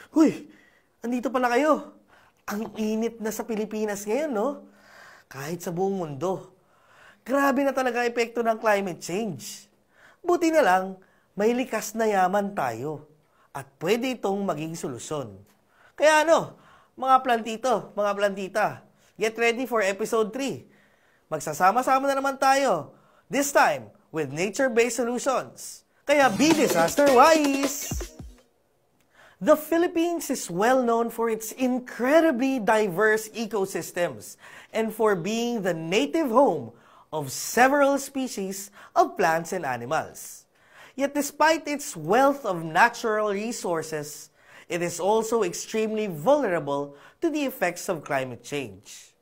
Huy, andito pala kayo. Ang init na sa Pilipinas ngayon, no? Kahit sa buong mundo. Grabe na talaga epekto ng climate change. Buti na lang, may likas na yaman tayo. At pwede itong maging solusyon. Kaya ano, mga plantito, mga plantita, get ready for episode 3. Magsasama-sama na naman tayo. This time, with nature-based solutions. Kaya be disaster-wise! The Philippines is well known for its incredibly diverse ecosystems and for being the native home of several species of plants and animals. Yet despite its wealth of natural resources, it is also extremely vulnerable to the effects of climate change.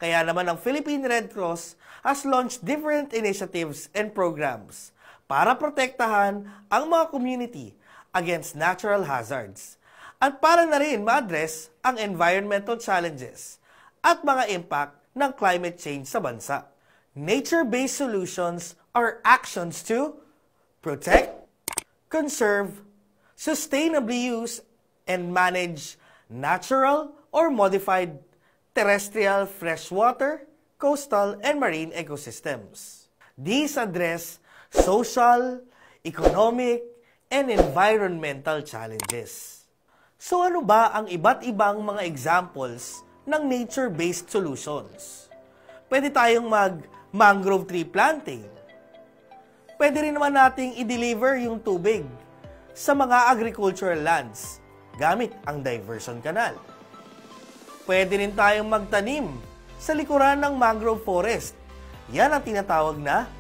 Kaya naman ang Philippine Red Cross has launched different initiatives and programs para protektahan ang mga community against natural hazards at para na rin ma-address ang environmental challenges at mga impact ng climate change sa bansa. Nature-based solutions are actions to protect, conserve, sustainably use, and manage natural or modified terrestrial freshwater, coastal, and marine ecosystems. These address social, economic, and environmental challenges. So ano ba ang iba't ibang mga examples ng nature-based solutions? Pwede tayong mag-mangrove tree planting. Pwede rin naman nating i-deliver yung tubig sa mga agricultural lands gamit ang diversion canal. Pwede rin tayong magtanim sa likuran ng mangrove forest. Yan ang tinatawag na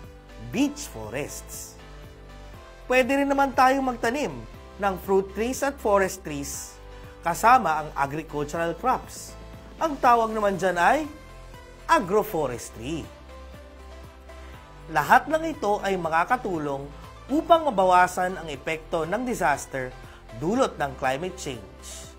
beach forests. Pwede rin naman tayong magtanim ng fruit trees at forest trees kasama ang agricultural crops. Ang tawag naman dyan ay agroforestry. Lahat ng ito ay makakatulong upang mabawasan ang epekto ng disaster dulot ng climate change.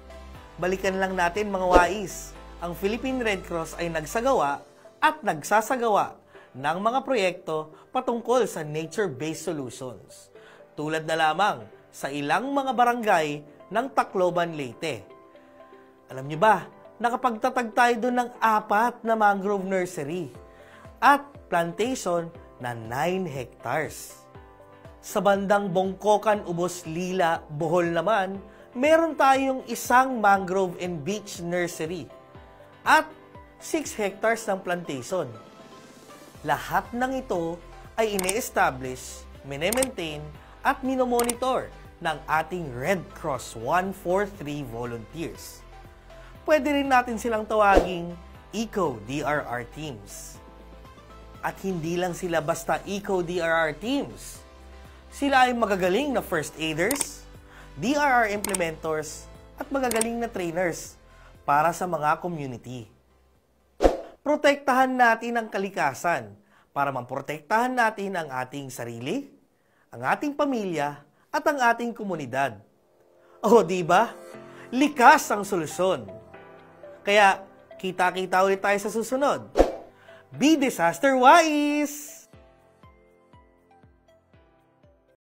Balikan lang natin mga wais, ang Philippine Red Cross ay nagsagawa at nagsasagawa ng mga proyekto patungkol sa nature-based solutions. Tulad na lamang sa ilang mga barangay ng Tacloban, Leyte. Alam niyo ba, nakapagtatag tayo doon ng 4 na mangrove nursery at plantation na 9 hectares. Sa bandang Bongkokan, Ubos, Lila, Bohol naman, meron tayong 1 mangrove and beach nursery at 6 hectares ng plantation. Lahat ng ito ay ini-establish, mine-maintain at minomonitor ng ating Red Cross 143 volunteers. Pwede rin natin silang tawaging Eco-DRR teams. At hindi lang sila basta Eco-DRR teams. Sila ay magagaling na first aiders, DRR implementors, at magagaling na trainers para sa mga community. Protektahan natin ang kalikasan para maprotektahan natin ang ating sarili, ang ating pamilya, at ang ating komunidad. O, di ba? Likas ang solusyon. Kaya, kita-kita ulit tayo sa susunod. Be disaster wise!